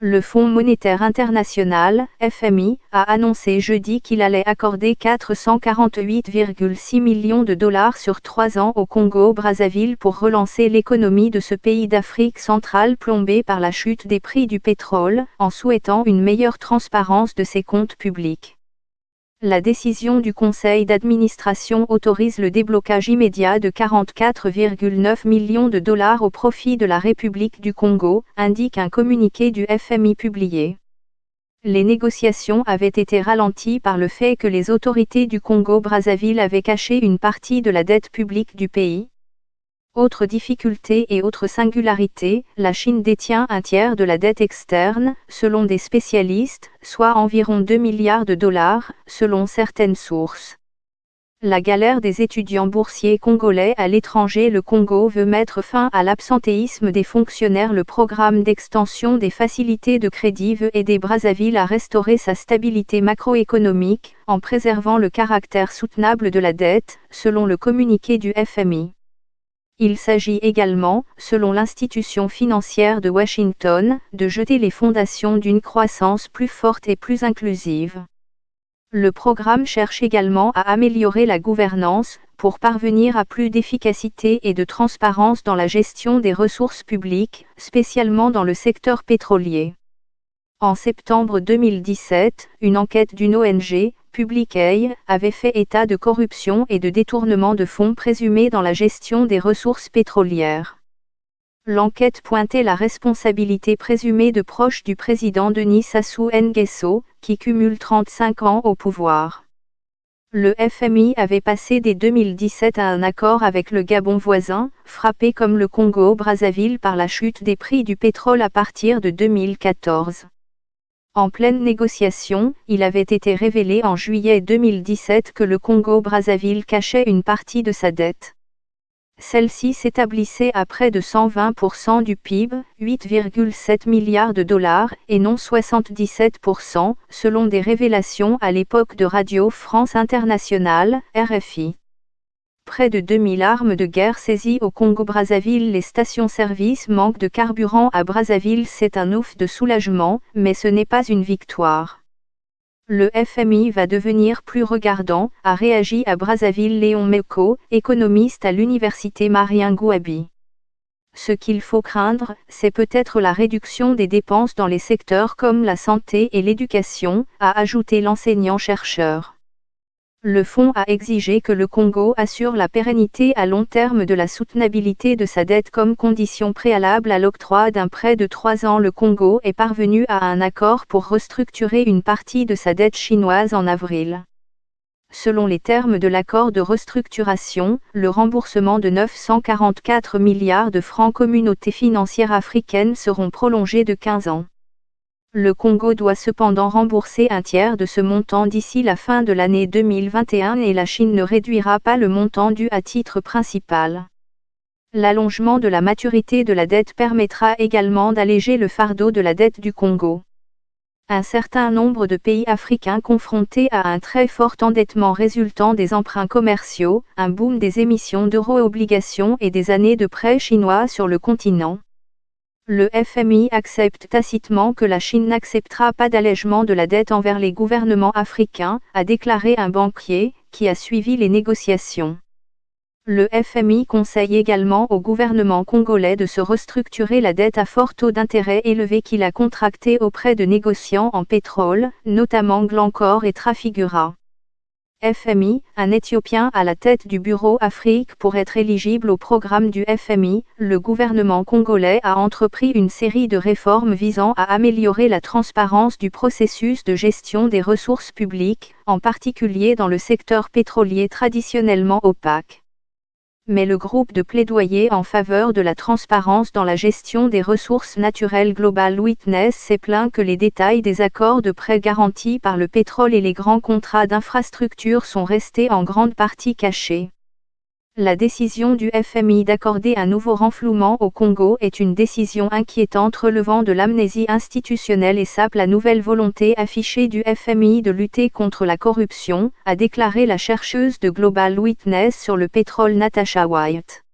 Le Fonds monétaire international, FMI, a annoncé jeudi qu'il allait accorder 448,6 millions de dollars sur 3 ans au Congo-Brazzaville pour relancer l'économie de ce pays d'Afrique centrale plombé par la chute des prix du pétrole, en souhaitant une meilleure transparence de ses comptes publics. La décision du conseil d'administration autorise le déblocage immédiat de 44,9 millions de dollars au profit de la République du Congo, indique un communiqué du FMI publié. Les négociations avaient été ralenties par le fait que les autorités du Congo-Brazzaville avaient caché une partie de la dette publique du pays. Autre difficulté et autre singularité, la Chine détient un tiers de la dette externe, selon des spécialistes, soit environ 2 milliards de dollars, selon certaines sources. La galère des étudiants boursiers congolais à l'étranger. Le Congo veut mettre fin à l'absentéisme des fonctionnaires. Le programme d'extension des facilités de crédit veut aider Brazzaville à restaurer sa stabilité macroéconomique, en préservant le caractère soutenable de la dette, selon le communiqué du FMI. Il s'agit également, selon l'institution financière de Washington, de jeter les fondations d'une croissance plus forte et plus inclusive. Le programme cherche également à améliorer la gouvernance, pour parvenir à plus d'efficacité et de transparence dans la gestion des ressources publiques, spécialement dans le secteur pétrolier. En septembre 2017, une enquête d'une ONG, Public Eye, avait fait état de corruption et de détournement de fonds présumés dans la gestion des ressources pétrolières. L'enquête pointait la responsabilité présumée de proches du président Denis Sassou Nguesso, qui cumule 35 ans au pouvoir. Le FMI avait passé dès 2017 à un accord avec le Gabon voisin, frappé comme le Congo-Brazzaville par la chute des prix du pétrole à partir de 2014. En pleine négociation, il avait été révélé en juillet 2017 que le Congo-Brazzaville cachait une partie de sa dette. Celle-ci s'établissait à près de 120% du PIB, 8,7 milliards de dollars, et non 77%, selon des révélations à l'époque de Radio France Internationale, RFI. Près de 2000 armes de guerre saisies au Congo-Brazzaville. Les stations-service manquent de carburant à Brazzaville. C'est un ouf de soulagement, mais ce n'est pas une victoire. Le FMI va devenir plus regardant, a réagi à Brazzaville Léon Meko, économiste à l'université Marien Gouabi. Ce qu'il faut craindre, c'est peut-être la réduction des dépenses dans les secteurs comme la santé et l'éducation, a ajouté l'enseignant-chercheur. Le fonds a exigé que le Congo assure la pérennité à long terme de la soutenabilité de sa dette comme condition préalable à l'octroi d'un prêt de 3 ans. Le Congo est parvenu à un accord pour restructurer une partie de sa dette chinoise en avril. Selon les termes de l'accord de restructuration, le remboursement de 944 milliards de francs communautés financières africaines seront prolongés de 15 ans. Le Congo doit cependant rembourser un tiers de ce montant d'ici la fin de l'année 2021 et la Chine ne réduira pas le montant dû à titre principal. L'allongement de la maturité de la dette permettra également d'alléger le fardeau de la dette du Congo. Un certain nombre de pays africains confrontés à un très fort endettement résultant des emprunts commerciaux, un boom des émissions d'euro-obligations et des années de prêts chinois sur le continent. Le FMI accepte tacitement que la Chine n'acceptera pas d'allègement de la dette envers les gouvernements africains, a déclaré un banquier, qui a suivi les négociations. Le FMI conseille également au gouvernement congolais de se restructurer la dette à fort taux d'intérêt élevé qu'il a contractée auprès de négociants en pétrole, notamment Glencore et Trafigura. FMI, un Éthiopien à la tête du bureau Afrique pour être éligible au programme du FMI, le gouvernement congolais a entrepris une série de réformes visant à améliorer la transparence du processus de gestion des ressources publiques, en particulier dans le secteur pétrolier traditionnellement opaque. Mais le groupe de plaidoyer en faveur de la transparence dans la gestion des ressources naturelles Global Witness s'est plaint que les détails des accords de prêt garantis par le pétrole et les grands contrats d'infrastructure sont restés en grande partie cachés. La décision du FMI d'accorder un nouveau renflouement au Congo est une décision inquiétante relevant de l'amnésie institutionnelle et sape la nouvelle volonté affichée du FMI de lutter contre la corruption, a déclaré la chercheuse de Global Witness sur le pétrole Natasha White.